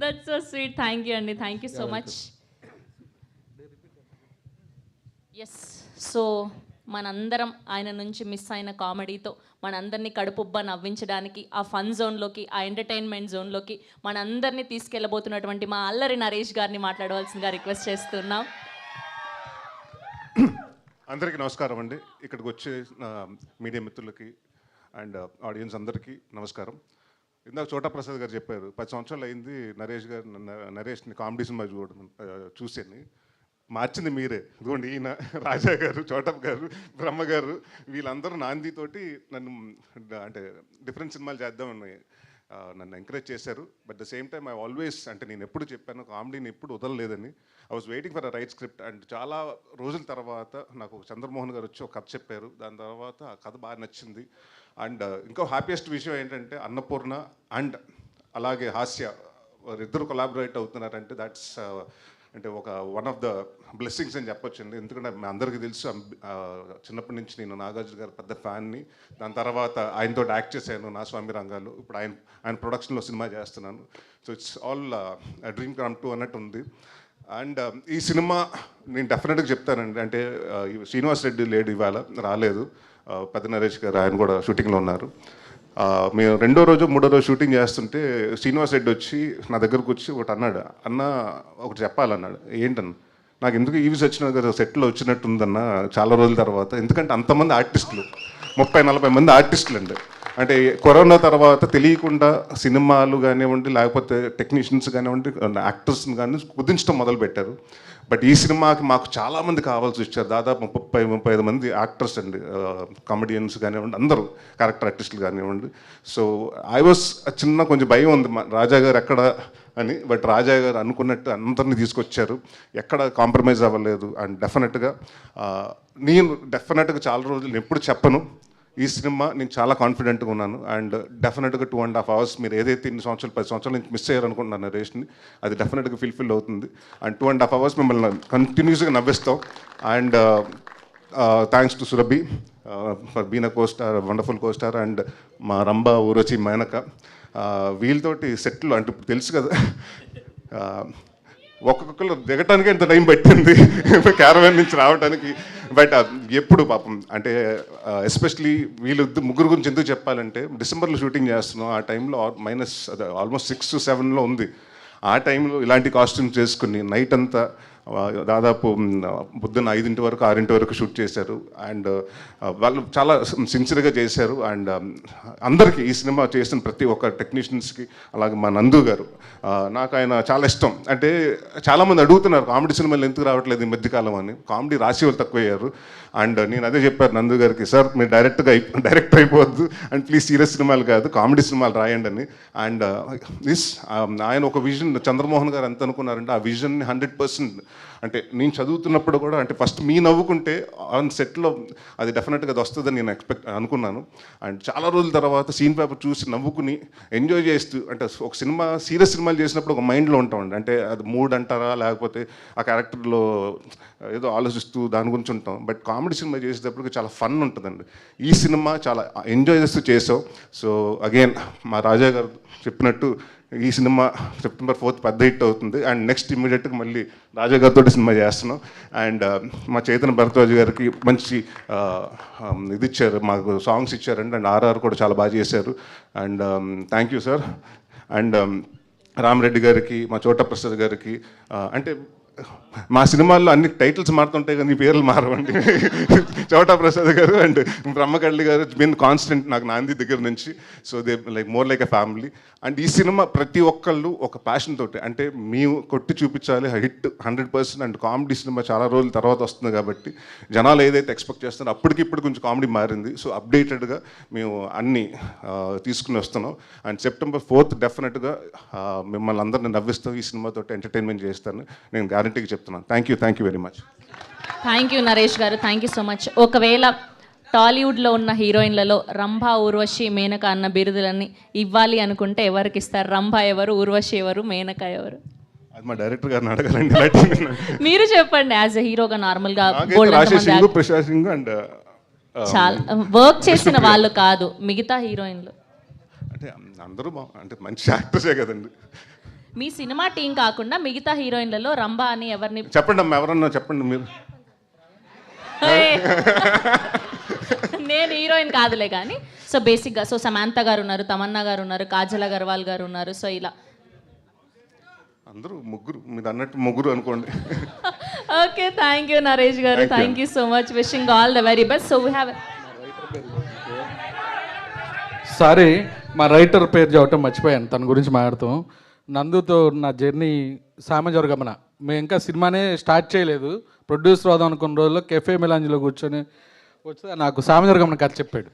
That's so sweet. Thank you అండి, thank you so much. Yes, so మనందరం ఆయన నుంచి మిస్ అయిన కామెడీతో మనందరినీ కడుపుబ్బా నవ్వించడానికి ఆ ఫన్ జోన్లోకి, ఆ ఎంటర్టైన్మెంట్ జోన్లోకి మనందరినీ తీసుకెళ్ళబోతున్నటువంటి మా అల్లరి నరేష్ గారిని మాట్లాడవలసిందిగా రిక్వెస్ట్ చేస్తున్నాం. అందరికీ నమస్కారం అండి. ఇక్కడికి వచ్చే మీడియా మిత్రులకి అండ్ ఆడియన్స్ అందరికీ నమస్కారం. ఇందాక చోటా ప్రసాద్ గారు చెప్పారు 10 సంవత్సరాలు అయింది నరేష్ని కామెడీ సినిమా చూసాను. మార్చింది మీరే. ఇదిగోండి ఈయన రాజా గారు, చోటప్ గారు, బ్రహ్మ గారు వీళ్ళందరూ నాందితోటి నన్ను అంటే డిఫరెంట్ సినిమాలు చేద్దామని నన్ను ఎంకరేజ్ చేశారు. But the same time I always అంటే నేను ఎప్పుడు చెప్పాను కామెడీని ఎప్పుడు వదలలేదని. I was waiting for a right script. And చాలా రోజుల తర్వాత నాకు చంద్రమోహన్ గారు వచ్చి ఒక కథ చెప్పారు. దాని తర్వాత ఆ కథ బాగా నచ్చింది. అండ్ ఇంకో హ్యాపీయెస్ట్ విషయం ఏంటంటే అన్నపూర్ణ అండ్ అలాగే హాస్య ఇద్దరు కొలాబరేట్ అవుతున్నారంటే దాట్స్ అంటే ఒక వన్ ఆఫ్ ద బ్లెస్సింగ్స్ అని చెప్పొచ్చండి. ఎందుకంటే అందరికీ తెలుసు చిన్నప్పటి నుంచి నేను నాగార్జున గారు పెద్ద ఫ్యాన్ని. దాని తర్వాత ఆయనతో యాక్ట్ చేశాను నా స్వామి రంగాలు. ఇప్పుడు ఆయన ప్రొడక్షన్లో సినిమా చేస్తున్నాను. So it's all dream come true అన్నట్టు ఉంది. అండ్ ఈ సినిమా నేను డెఫినెట్గా చెప్తానండి. అంటే శ్రీనివాస్ రెడ్డి లేడు, ఇవాళ రాలేదు. పెద్ద నరేష్ గారు ఆయన కూడా షూటింగ్లో ఉన్నారు. మేము రెండో రోజు మూడో రోజు షూటింగ్ చేస్తుంటే శ్రీనివాస్ రెడ్డి వచ్చి నా దగ్గరకు వచ్చి ఒకటి అన్నాడు. అన్న ఒకటి చెప్పాలన్నాడు. ఏంటన్న? నాకు ఎందుకు ఈవీస్ వచ్చిన కదా సెట్లో వచ్చినట్టుందన్న చాలా రోజుల తర్వాత. ఎందుకంటే అంతమంది ఆర్టిస్టులు 30-40 మంది ఆర్టిస్టులు అండి. అంటే కరోనా తర్వాత తెలియకుండా సినిమాలు కానివ్వండి లేకపోతే టెక్నీషియన్స్ కానివ్వండి యాక్టర్స్ని కానీ కుదించడం మొదలుపెట్టారు. బట్ ఈ సినిమాకి మాకు చాలామంది కావాల్సి వచ్చారు. దాదాపు 30-35 మంది యాక్టర్స్ అండి, కామెడియన్స్ కానివ్వండి, అందరూ క్యారెక్టర్ ఆర్టిస్టులు కానివ్వండి. సో ఐ వాస్ చిన్న కొంచెం భయం ఉంది రాజా గారు ఎక్కడ అని. బట్ రాజా గారు అనుకున్నట్టు అందరినీ తీసుకొచ్చారు, ఎక్కడ కాంప్రమైజ్ అవ్వలేదు. అండ్ డెఫినెట్గా నేను చాలా రోజులు ఎప్పుడు చెప్పను, ఈ సినిమా నేను చాలా కాన్ఫిడెంట్గా ఉన్నాను. అండ్ డెఫినెట్గా 2.5 hours మీరు ఏదైతే 10 సంవత్సరాల నుంచి మిస్ అయ్యారనుకుంటున్నాను నరేష్ని, అది డెఫినెట్గా ఫుల్ఫిల్ అవుతుంది. అండ్ 2.5 hours మిమ్మల్ని కంటిన్యూస్గా నవ్విస్తాం. And thanks to Surabhi for been a costar, wonderful costar. And మా రంభ, ఊరచి, మేనక వీళ్ళతోటి సెట్లు అంటే ఇప్పుడు తెలుసు కదా, ఒక్కొక్కరు దిగటానికి ఎంత టైం పట్టింది క్యారవాన్ నుంచి రావడానికి. బట్ ఎప్పుడు పాపం అంటే ఎస్పెషలీ వీళ్ళు ముగ్గురు గురించి ఎందుకు చెప్పాలంటే డిసెంబర్లో షూటింగ్ చేస్తున్నాం. ఆ టైంలో ఆల్మోస్ట్ 6 to 7 ఉంది. ఆ టైంలో ఇలాంటి కాస్ట్యూమ్స్ చేసుకుని నైట్ అంతా దాదాపు పొద్దున్న 5 వరకు 6 వరకు షూట్ చేశారు. అండ్ వాళ్ళు చాలా సిన్సియర్గా చేశారు. అండ్ అందరికీ ఈ సినిమా చేసిన ప్రతి ఒక్క టెక్నీషియన్స్కి, అలాగే మా నందు గారు నాకు ఆయన చాలా ఇష్టం. అంటే చాలామంది అడుగుతున్నారు కామెడీ సినిమాలు ఎందుకు రావట్లేదు ఈ మధ్యకాలం అని. కామెడీ రాసి వాళ్ళు తక్కువయ్యారు. అండ్ నేను అదే చెప్పారు నందు గారికి, సార్ మీరు డైరెక్టర్ అయిపోవద్దు అండ్ ప్లీజ్ సీరియస్ సినిమాలు కాదు కామెడీ సినిమాలు రాయండి అని. అండ్ ఆయన ఒక విజన్, చంద్రమోహన్ గారు ఎంత అనుకున్నారంటే ఆ విజన్ని 100% అంటే నేను చదువుతున్నప్పుడు కూడా అంటే ఫస్ట్ మీ నవ్వుకుంటే ఆన్ సెట్లో అది డెఫినెట్గా అది వస్తుందని నేను అనుకున్నాను. అండ్ చాలా రోజుల తర్వాత సీన్ పేపర్ చూసి నవ్వుకుని ఎంజాయ్ చేస్తూ, అంటే ఒక సీరియస్ సినిమాలు చేసినప్పుడు ఒక మైండ్లో ఉంటామండి. అంటే అది మూడ్ అంటారా లేకపోతే ఆ క్యారెక్టర్లో ఏదో ఆలోచిస్తూ దాని గురించి ఉంటాం. బట్ కామెడీ సినిమా చేసేటప్పటికి చాలా ఫన్ ఉంటుందండి. ఈ సినిమా చాలా ఎంజాయ్ చేస్తూ చేసాం. సో అగైన్ మా రాజా గారు చెప్పినట్టు ఈ సినిమా September 4th పెద్ద హిట్ అవుతుంది. అండ్ నెక్స్ట్ ఇమ్మీడియట్గా మళ్ళీ రాజా గారితో సినిమా చేస్తున్నాం. అండ్ మా చైతన్య భరద్వాజ్ గారికి మంచి ఇది ఇచ్చారు, మాకు సాంగ్స్ ఇచ్చారండి. అండ్ ఆర్ఆర్ కూడా చాలా బాగా చేశారు. And thank you sir. And Rama Reddy గారికి, మా చోటా ప్రసాద్ గారికి, అంటే మా సినిమాల్లో అన్ని టైటిల్స్ మారుతుంటాయి కానీ పేర్లు మారవండి. చోటా ప్రసాద్ గారు అండ్ బ్రహ్మకళ్ళి గారు బిన్ కాన్స్టెంట్ నాకు నాంది దగ్గర నుంచి. So they more like a family. And ఈ సినిమా ప్రతి ఒక్కళ్ళు ఒక ప్యాషన్ తోటి, అంటే మేము కొట్టి చూపించాలి హిట్ 100%. అండ్ కామెడీ సినిమా చాలా రోజుల తర్వాత వస్తుంది కాబట్టి జనాలు ఏదైతే ఎక్స్పెక్ట్ చేస్తారో అప్పటికిప్పుడు కొంచెం కామెడీ మారింది. సో అప్డేటెడ్గా మేము అన్నీ తీసుకుని వస్తున్నాం. అండ్ September 4th డెఫినెట్గా మిమ్మల్ని అందరిని నవ్విస్తాం, ఈ సినిమాతో ఎంటర్టైన్మెంట్ చేస్తాను నేను గ్యారంటీగా చెప్తున్నాను. Thank you very much. Thank you Naresh గారు, థ్యాంక్ యూ సో మచ్. ఒకవేళ టాలీవుడ్లో ఉన్న హీరోయిన్లలో రంభ, ఊర్వశి, మేనక అన్న బిరుదులన్నీ ఇవ్వాలి అనుకుంటే ఎవరికి ఇస్తారు? రంభ ఎవరు, ఊర్వశి ఎవరు, మేనక ఎవరు? అది మా డైరెక్టర్ గారిని అడగాలండి. మీరు చెప్పండి. యాజ్ ఎ హీరోగా నార్మల్గా అండ్ చాలా వర్క్ చేసిన వాళ్ళు కాదు మిగతా హీరోయిన్లు అంటే అందరూ అంటే మంచి యాక్టర్సే కదండి. మీ సినిమా టీం కాకుండా మిగతా హీరోయిన్లలో రంభా అని ఎవరిని చెప్పండి అమ్మా, ఎవరన్నా చెప్పండి మీరు. నేను హీరోయిన్ కాదులే కానీ సో బేసిక్గా సో సమాంత గారు ఉన్నారు, తమన్నా గారు ఉన్నారు, కాజల్ అగర్వాల్ గారు ఉన్నారు. సో ఇలా అందరూ ముగ్గురు, మీరు అన్నట్టు ముగ్గురు అనుకోండి. ఓకే, థ్యాంక్ యూ నరేష్ గారు, thank you so much, wishing all the very best. So we have sorry, మా రైటర్ పేరు చెప్పటం మర్చిపోయాను, తన గురించి మాట్లాడుతాం. నందుతో నా జర్నీ సామజవర్గమన. మేము ఇంకా సినిమానే స్టార్ట్ చేయలేదు, ప్రొడ్యూసర్ అవుదాం అనుకున్న రోజుల్లో కెఫే మిలాంజ్లో కూర్చొని వస్తే నాకు సామజవర్గమన కథ చెప్పాడు.